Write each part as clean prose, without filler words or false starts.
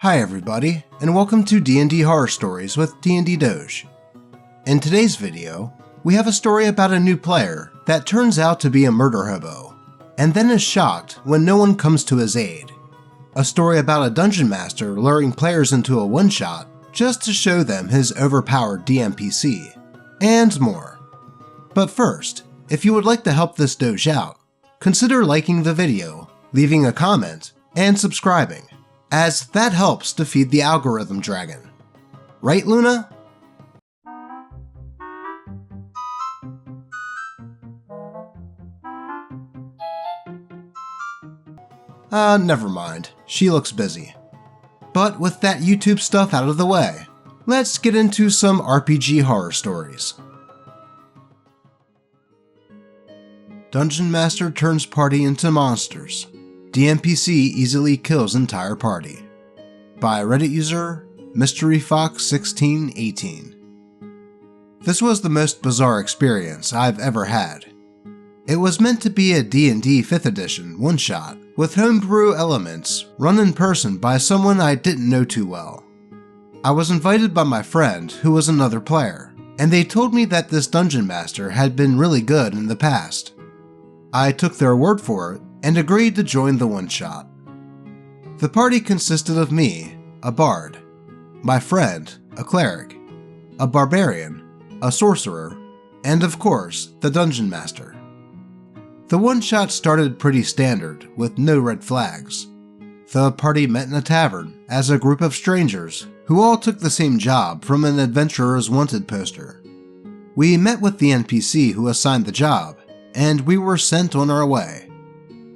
Hi everybody, and welcome to DnD Horror Stories with DnD Doge. In today's video, we have a story about a new player that turns out to be a murder hobo, and then is shocked when no one comes to his aid. A story about a dungeon master luring players into a one-shot just to show them his overpowered DMPC, and more. But first, if you would like to help this Doge out, consider liking the video, leaving a comment, and subscribing, as that helps to feed the algorithm dragon. Right, Luna? Never mind. She looks busy. But with that YouTube stuff out of the way, let's get into some RPG horror stories. Dungeon Master turns party into monsters. DMPC easily kills entire party. By Reddit user MysteryFox1618. This was the most bizarre experience I've ever had. It was meant to be a D&D 5th edition one-shot with homebrew elements run in person by someone I didn't know too well. I was invited by my friend who was another player, and they told me that this dungeon master had been really good in the past. I took their word for it and agreed to join the one-shot. The party consisted of me, a bard, my friend, a cleric, a barbarian, a sorcerer, and of course, the dungeon master. The one-shot started pretty standard, with no red flags. The party met in a tavern as a group of strangers who all took the same job from an Adventurer's Wanted poster. We met with the NPC who assigned the job, and we were sent on our way.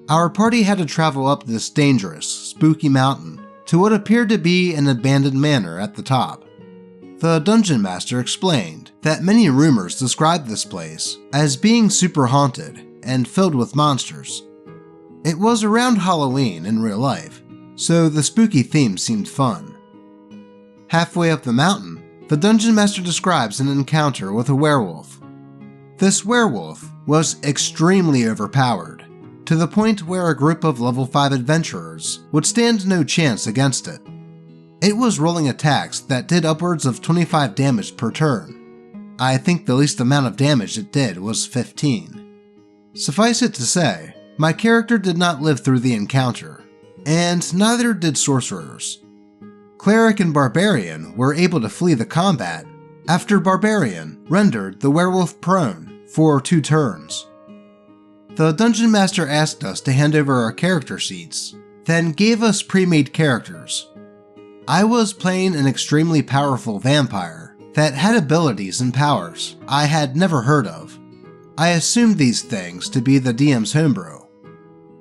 Our party had to travel up this dangerous, spooky mountain to what appeared to be an abandoned manor at the top. The dungeon master explained that many rumors described this place as being super haunted and filled with monsters. It was around Halloween in real life, so the spooky theme seemed fun. Halfway up the mountain, the dungeon master describes an encounter with a werewolf. This werewolf was extremely overpowered, to the point where a group of level 5 adventurers would stand no chance against it. It was rolling attacks that did upwards of 25 damage per turn. I think the least amount of damage it did was 15. Suffice it to say, my character did not live through the encounter, and neither did sorcerers. Cleric and Barbarian were able to flee the combat after Barbarian rendered the werewolf prone for 2 turns. The dungeon master asked us to hand over our character sheets, then gave us pre-made characters. I was playing an extremely powerful vampire that had abilities and powers I had never heard of. I assumed these things to be the DM's homebrew.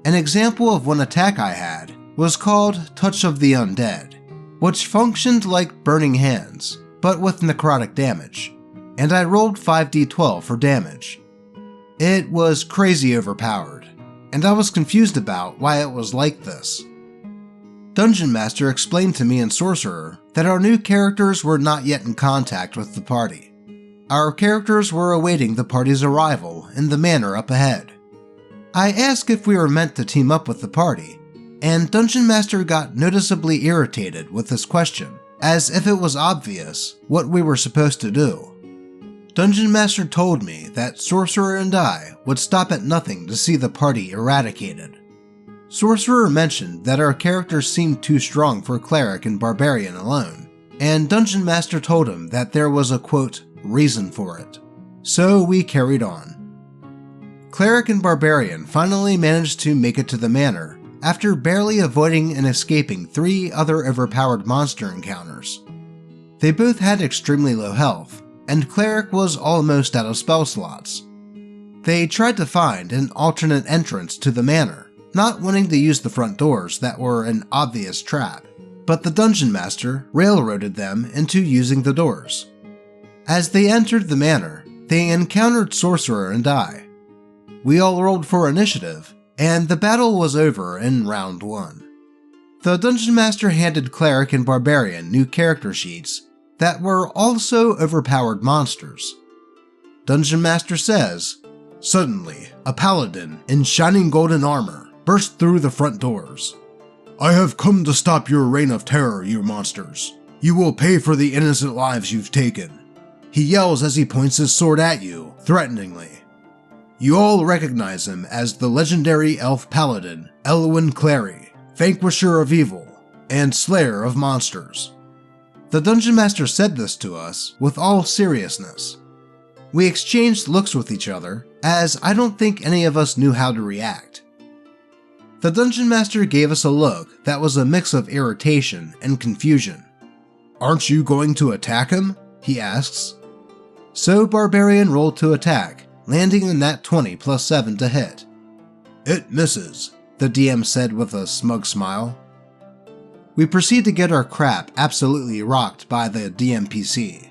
An example of one attack I had was called Touch of the Undead, which functioned like Burning Hands, but with necrotic damage, and I rolled 5d12 for damage. It was crazy overpowered, and I was confused about why it was like this. Dungeon Master explained to me and Sorcerer that our new characters were not yet in contact with the party. Our characters were awaiting the party's arrival in the manor up ahead. I asked if we were meant to team up with the party, and Dungeon Master got noticeably irritated with this question, as if it was obvious what we were supposed to do. Dungeon Master told me that Sorcerer and I would stop at nothing to see the party eradicated. Sorcerer mentioned that our characters seemed too strong for Cleric and Barbarian alone, and Dungeon Master told him that there was a quote, reason for it. So we carried on. Cleric and Barbarian finally managed to make it to the manor after barely avoiding and escaping 3 other overpowered monster encounters. They both had extremely low health, and Cleric was almost out of spell slots. They tried to find an alternate entrance to the manor, not wanting to use the front doors that were an obvious trap, but the Dungeon Master railroaded them into using the doors. As they entered the manor, they encountered Sorcerer and I. We all rolled for initiative, and the battle was over in round 1. The Dungeon Master handed Cleric and Barbarian new character sheets that were also overpowered monsters. Dungeon Master says, "Suddenly, a paladin in shining golden armor burst through the front doors. I have come to stop your reign of terror, you monsters. You will pay for the innocent lives you've taken. He yells as he points his sword at you, threateningly. You all recognize him as the legendary elf paladin, Elwyn Clary, vanquisher of evil, and slayer of monsters. The Dungeon Master said this to us with all seriousness. We exchanged looks with each other, as I don't think any of us knew how to react. The Dungeon Master gave us a look that was a mix of irritation and confusion. Aren't you going to attack him? He asks. So Barbarian rolled to attack, landing a nat 20 plus 7 to hit. It misses, the DM said with a smug smile. We proceed to get our crap absolutely rocked by the DMPC.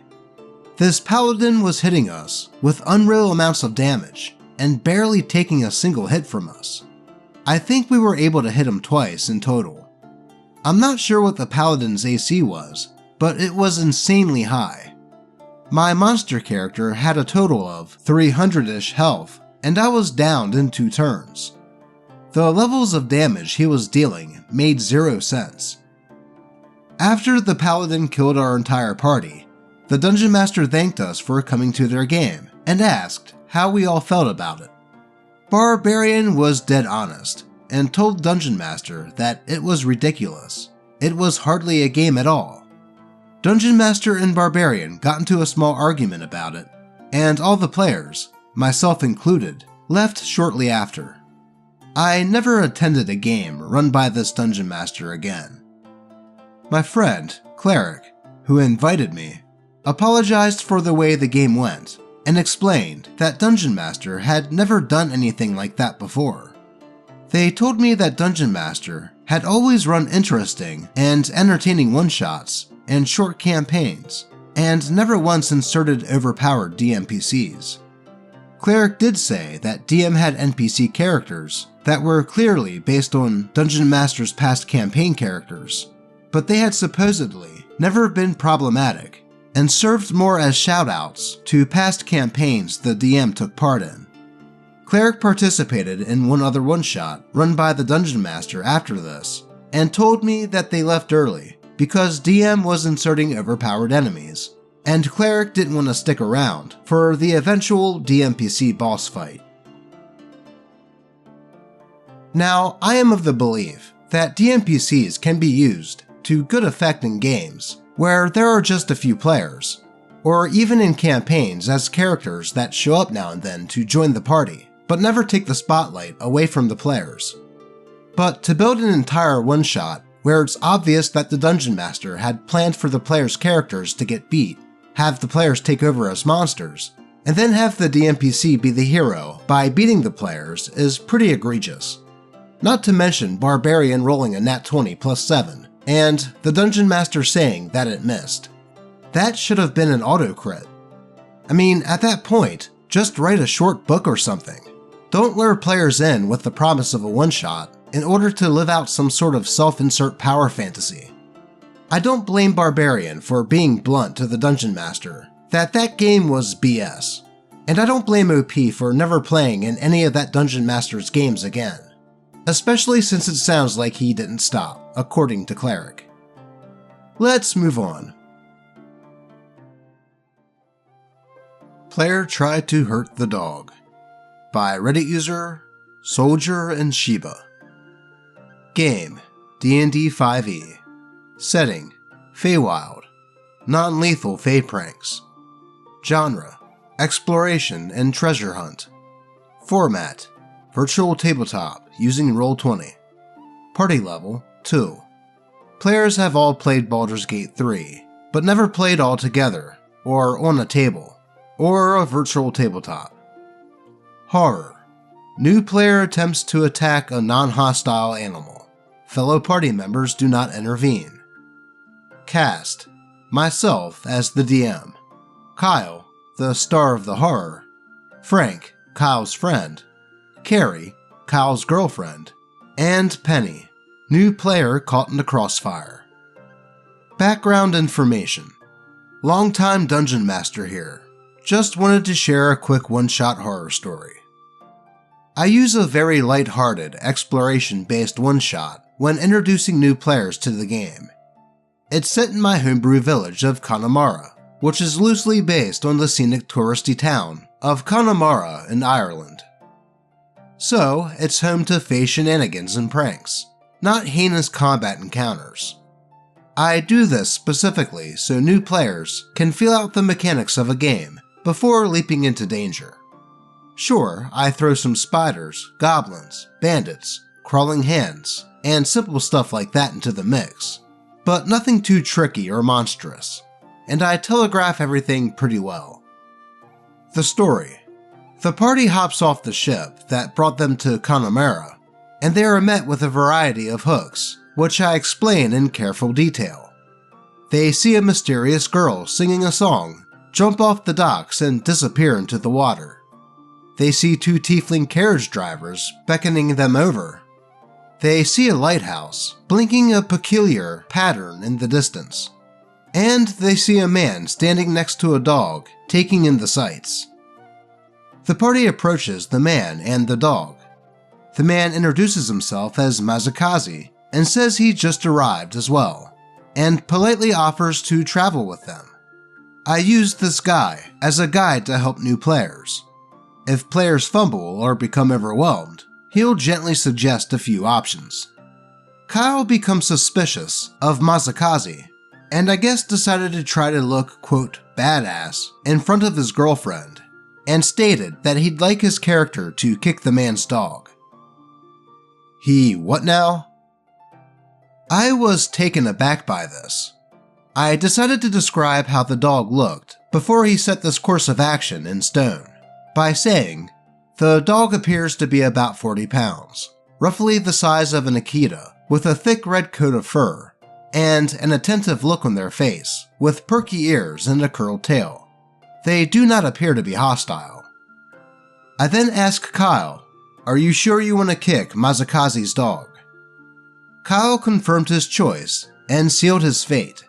This paladin was hitting us with unreal amounts of damage and barely taking a single hit from us. I think we were able to hit him twice in total. I'm not sure what the paladin's AC was, but it was insanely high. My monster character had a total of 300-ish health, and I was downed in 2 turns. The levels of damage he was dealing made 0 sense. After the paladin killed our entire party, the Dungeon Master thanked us for coming to their game and asked how we all felt about it. Barbarian was dead honest and told Dungeon Master that it was ridiculous. It was hardly a game at all. Dungeon Master and Barbarian got into a small argument about it, and all the players, myself included, left shortly after. I never attended a game run by this Dungeon Master again. My friend, Cleric, who invited me, apologized for the way the game went and explained that Dungeon Master had never done anything like that before. They told me that Dungeon Master had always run interesting and entertaining one-shots and short campaigns, and never once inserted overpowered DMPCs. Cleric did say that DM had NPC characters that were clearly based on Dungeon Master's past campaign characters, but they had supposedly never been problematic and served more as shoutouts to past campaigns the DM took part in. Cleric participated in one other one-shot run by the Dungeon Master after this, and told me that they left early because DM was inserting overpowered enemies, and Cleric didn't want to stick around for the eventual DMPC boss fight. Now, I am of the belief that DMPCs can be used to good effect in games where there are just a few players, or even in campaigns as characters that show up now and then to join the party, but never take the spotlight away from the players. But to build an entire one-shot where it's obvious that the Dungeon Master had planned for the players' characters to get beat, have the players take over as monsters, and then have the DMPC be the hero by beating the players is pretty egregious. Not to mention Barbarian rolling a nat 20 plus 7, and the Dungeon Master saying that it missed. That should have been an auto-crit. I mean, at that point, just write a short book or something. Don't lure players in with the promise of a one-shot in order to live out some sort of self-insert power fantasy. I don't blame Barbarian for being blunt to the Dungeon Master that game was BS, and I don't blame OP for never playing in any of that Dungeon Master's games again, especially since it sounds like he didn't stop, according to Cleric. Let's move on. Player tried to hurt the dog, by Reddit user Soldier and Sheba. Game, DnD 5e. Setting, Feywild. Non-lethal Fey pranks. Genre, exploration and treasure hunt. Format, virtual tabletop using Roll20. Party level, 2. Players have all played Baldur's Gate 3, but never played all together, or on a table, or a virtual tabletop. Horror. New player attempts to attack a non-hostile animal. Fellow party members do not intervene. Cast. Myself as the DM. Kyle, the star of the horror. Frank, Kyle's friend. Carrie, Kyle's girlfriend. And Penny, new player caught in the crossfire. Background information. Longtime Dungeon Master here. Just wanted to share a quick one-shot horror story. I use a very light-hearted, exploration-based one-shot when introducing new players to the game. It's set in my homebrew village of Connemara, which is loosely based on the scenic touristy town of Connemara in Ireland. So, it's home to face shenanigans and pranks, not heinous combat encounters. I do this specifically so new players can feel out the mechanics of a game before leaping into danger. Sure, I throw some spiders, goblins, bandits, crawling hands, and simple stuff like that into the mix, but nothing too tricky or monstrous, and I telegraph everything pretty well. The story. The party hops off the ship that brought them to Connemara, and they are met with a variety of hooks, which I explain in careful detail. They see a mysterious girl singing a song, jump off the docks and disappear into the water. They see two tiefling carriage drivers beckoning them over. They see a lighthouse, blinking a peculiar pattern in the distance. And they see a man standing next to a dog, taking in the sights. The party approaches the man and the dog. The man introduces himself as Mazakazi and says he just arrived as well, and politely offers to travel with them. I used this guy as a guide to help new players. If players fumble or become overwhelmed, he'll gently suggest a few options. Kyle becomes suspicious of Mazakazi, and I guess decided to try to look, quote, badass in front of his girlfriend, and stated that he'd like his character to kick the man's dog. He what now? I was taken aback by this. I decided to describe how the dog looked before he set this course of action in stone, by saying, the dog appears to be about 40 pounds, roughly the size of an Akita, with a thick red coat of fur, and an attentive look on their face, with perky ears and a curled tail. They do not appear to be hostile. I then ask Kyle, are you sure you want to kick Mazakazi's dog? Kyle confirmed his choice and sealed his fate.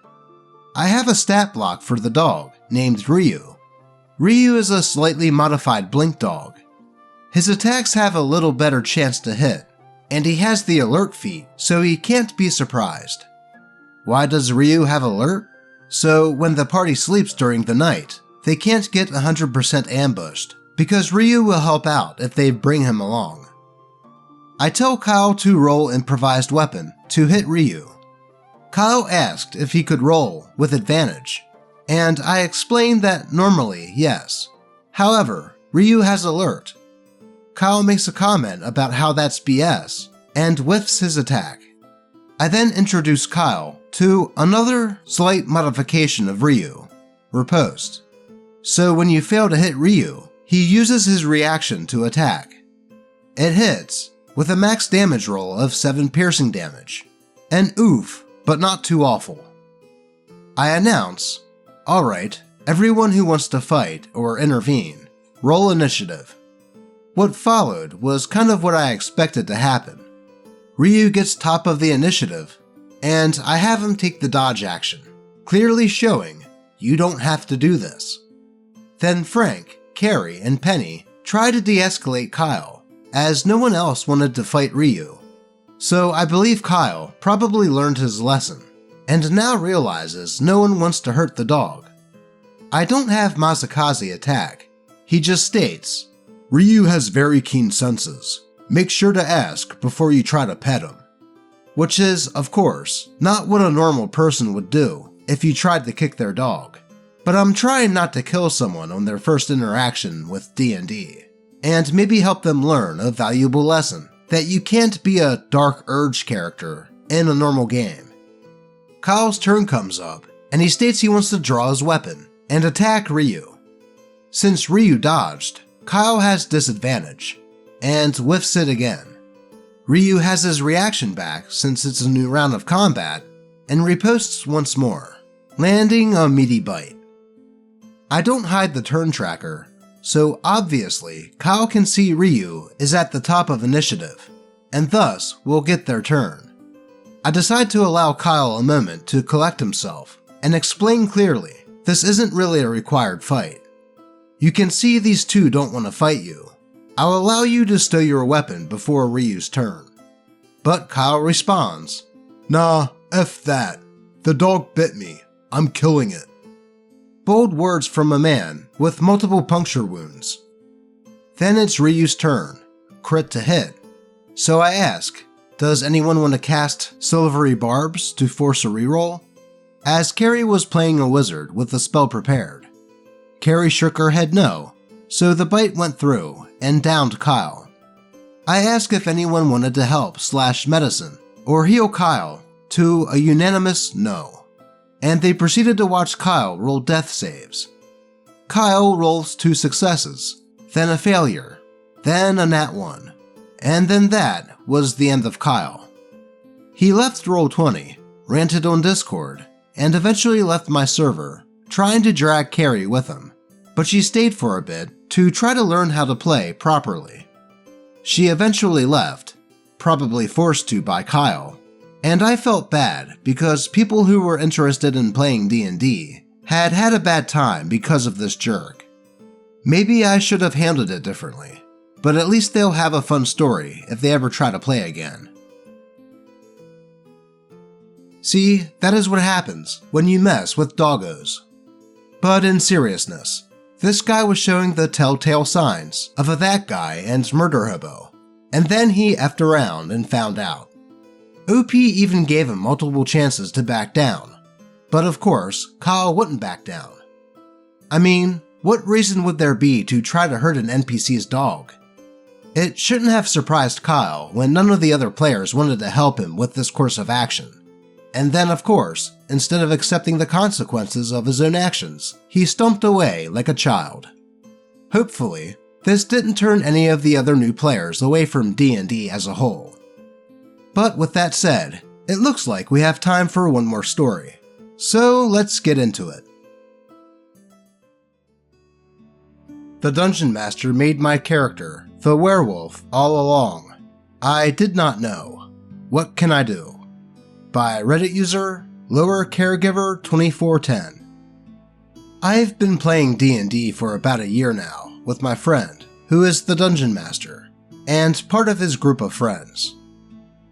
I have a stat block for the dog named Ryu. Ryu is a slightly modified blink dog. His attacks have a little better chance to hit, and he has the alert feat, so he can't be surprised. Why does Ryu have alert? So when the party sleeps during the night, they can't get 100% ambushed, because Ryu will help out if they bring him along. I tell Kyle to roll improvised weapon to hit Ryu. Kyle asked if he could roll with advantage, and I explained that normally, yes. However, Ryu has alert. Kyle makes a comment about how that's BS, and whiffs his attack. I then introduce Kyle to another slight modification of Ryu, Riposte. So when you fail to hit Ryu, he uses his reaction to attack. It hits, with a max damage roll of 7 piercing damage. An oof, but not too awful. I announce, alright, everyone who wants to fight or intervene, roll initiative. What followed was kind of what I expected to happen. Ryu gets top of the initiative, and I have him take the dodge action, clearly showing you don't have to do this. Then Frank, Carrie, and Penny try to de-escalate Kyle, as no one else wanted to fight Ryu. So I believe Kyle probably learned his lesson, and now realizes no one wants to hurt the dog. I don't have Mazakazi attack. He just states, Ryu has very keen senses. Make sure to ask before you try to pet him. Which is, of course, not what a normal person would do if you tried to kick their dog. But I'm trying not to kill someone on their first interaction with D&D, and maybe help them learn a valuable lesson that you can't be a Dark Urge character in a normal game. Kyle's turn comes up, and he states he wants to draw his weapon and attack Ryu. Since Ryu dodged, Kyle has disadvantage, and whiffs it again. Ryu has his reaction back since it's a new round of combat, and riposts once more, landing a meaty bite. I don't hide the turn tracker, so obviously Kyle can see Ryu is at the top of initiative, and thus will get their turn. I decide to allow Kyle a moment to collect himself, and explain clearly this isn't really a required fight. You can see these two don't want to fight you. I'll allow you to stow your weapon before Ryu's turn. But Kyle responds, "Nah, F that. The dog bit me. I'm killing it." Bold words from a man with multiple puncture wounds. Then it's Ryu's turn, crit to hit. So I ask, does anyone want to cast Silvery Barbs to force a reroll? As Carrie was playing a wizard with the spell prepared. Carrie shook her head no, so the bite went through and downed Kyle. I asked if anyone wanted to help / medicine or heal Kyle, to a unanimous no, and they proceeded to watch Kyle roll death saves. Kyle rolls 2 successes, then a failure, then a nat 1, and then that was the end of Kyle. He left Roll20, ranted on Discord, and eventually left my server, trying to drag Carrie with him, but she stayed for a bit to try to learn how to play properly. She eventually left, probably forced to by Kyle, and I felt bad because people who were interested in playing D&D had had a bad time because of this jerk. Maybe I should have handled it differently, but at least they'll have a fun story if they ever try to play again. See, that is what happens when you mess with doggos. But in seriousness, this guy was showing the telltale signs of a that guy and murder hobo, and then he effed around and found out. OP even gave him multiple chances to back down, but of course, Kyle wouldn't back down. I mean, what reason would there be to try to hurt an NPC's dog? It shouldn't have surprised Kyle when none of the other players wanted to help him with this course of action. And then, of course, instead of accepting the consequences of his own actions, he stomped away like a child. Hopefully, this didn't turn any of the other new players away from D&D as a whole. But with that said, it looks like we have time for one more story. So let's get into it. The Dungeon Master made my character, the Werewolf, all along. I did not know. What can I do? By Reddit user, Lower Caregiver 2410. I've been playing D&D for about a year now with my friend, who is the Dungeon Master, and part of his group of friends.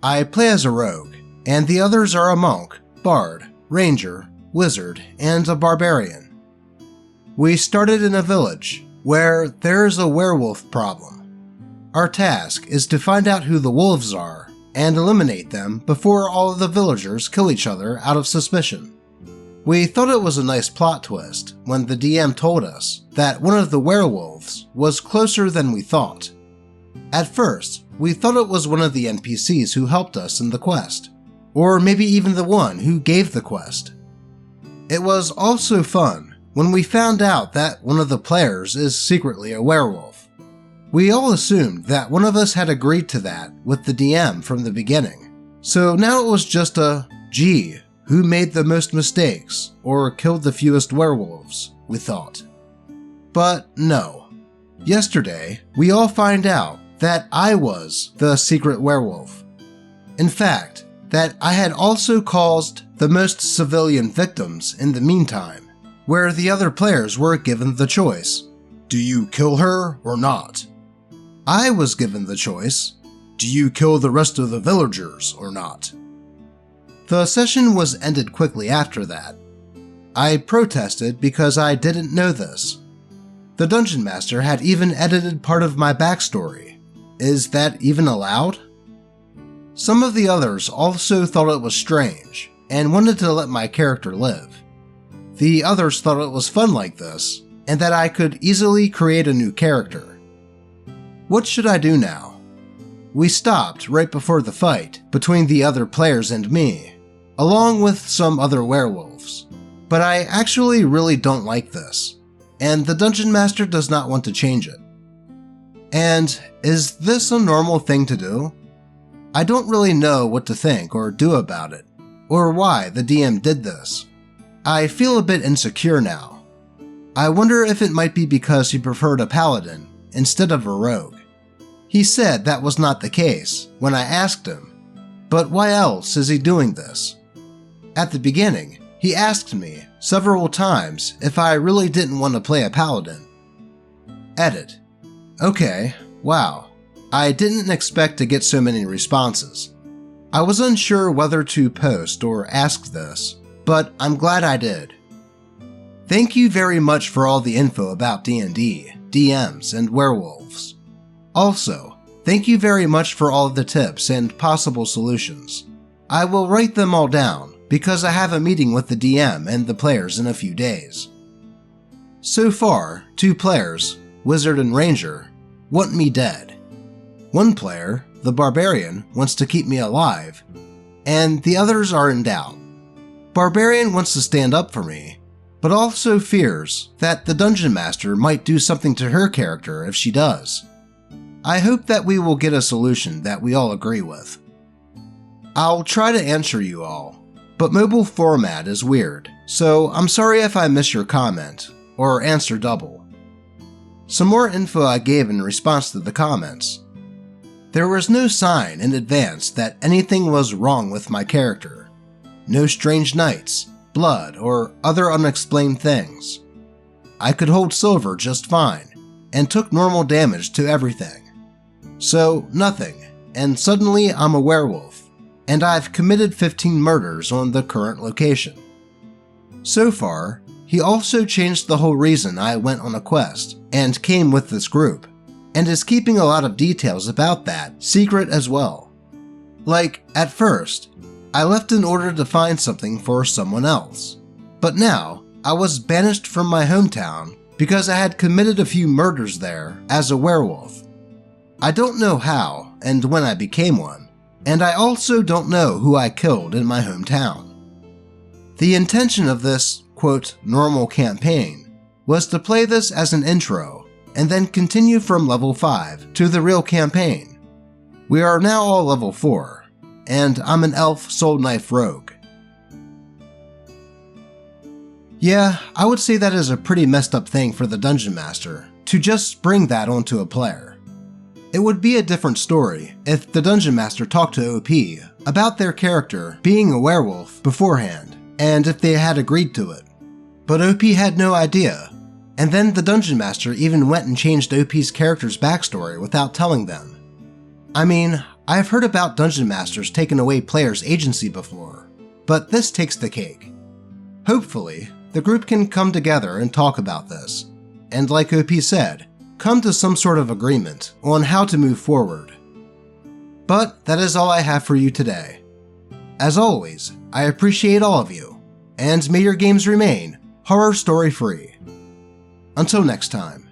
I play as a rogue, and the others are a monk, bard, ranger, wizard, and a barbarian. We started in a village where there is a werewolf problem. Our task is to find out who the wolves are and eliminate them before all of the villagers kill each other out of suspicion. We thought it was a nice plot twist when the DM told us that one of the werewolves was closer than we thought. At first, we thought it was one of the NPCs who helped us in the quest, or maybe even the one who gave the quest. It was also fun when we found out that one of the players is secretly a werewolf. We all assumed that one of us had agreed to that with the DM from the beginning, so now it was just a, gee, who made the most mistakes or killed the fewest werewolves, we thought. But no. Yesterday, we all find out that I was the secret werewolf. In fact, that I had also caused the most civilian victims in the meantime, where the other players were given the choice. Do you kill her or not? I was given the choice. Do you kill the rest of the villagers or not? The session was ended quickly after that. I protested because I didn't know this. The Dungeon Master had even edited part of my backstory. Is that even allowed? Some of the others also thought it was strange and wanted to let my character live. The others thought it was fun like this and that I could easily create a new character. What should I do now? We stopped right before the fight between the other players and me, along with some other werewolves. But I actually really don't like this, and the Dungeon Master does not want to change it. And is this a normal thing to do? I don't really know what to think or do about it, or why the DM did this. I feel a bit insecure now. I wonder if it might be because he preferred a paladin instead of a rogue. He said that was not the case when I asked him, but why else is he doing this? At the beginning, he asked me several times if I really didn't want to play a paladin. Edit. Okay, wow. I didn't expect to get so many responses. I was unsure whether to post or ask this, but I'm glad I did. Thank you very much for all the info about D&D, DMs, and werewolves. Also, thank you very much for all of the tips and possible solutions. I will write them all down because I have a meeting with the DM and the players in a few days. So far, 2 players, Wizard and Ranger, want me dead. One player, the Barbarian, wants to keep me alive, and the others are in doubt. Barbarian wants to stand up for me, but also fears that the Dungeon Master might do something to her character if she does. I hope that we will get a solution that we all agree with. I'll try to answer you all, but mobile format is weird, so I'm sorry if I miss your comment, or answer double. Some more info I gave in response to the comments. There was no sign in advance that anything was wrong with my character. No strange nights, blood, or other unexplained things. I could hold silver just fine, and took normal damage to everything. So, nothing, and suddenly I'm a werewolf, and I've committed 15 murders on the current location. So far, he also changed the whole reason I went on a quest and came with this group, and is keeping a lot of details about that secret as well. Like, at first, I left in order to find something for someone else, but now I was banished from my hometown because I had committed a few murders there as a werewolf. I don't know how and when I became one, and I also don't know who I killed in my hometown. The intention of this, quote, normal campaign was to play this as an intro and then continue from level 5 to the real campaign. We are now all level 4, and I'm an elf soul knife rogue. Yeah, I would say that is a pretty messed up thing for the Dungeon Master to just spring that onto a player. It would be a different story if the Dungeon Master talked to OP about their character being a werewolf beforehand, and if they had agreed to it. But OP had no idea, and then the Dungeon Master even went and changed OP's character's backstory without telling them. I mean, I've heard about Dungeon Masters taking away players' agency before, but this takes the cake. Hopefully, the group can come together and talk about this, and like OP said, come to some sort of agreement on how to move forward. But that is all I have for you today. As always, I appreciate all of you, and may your games remain horror story free. Until next time.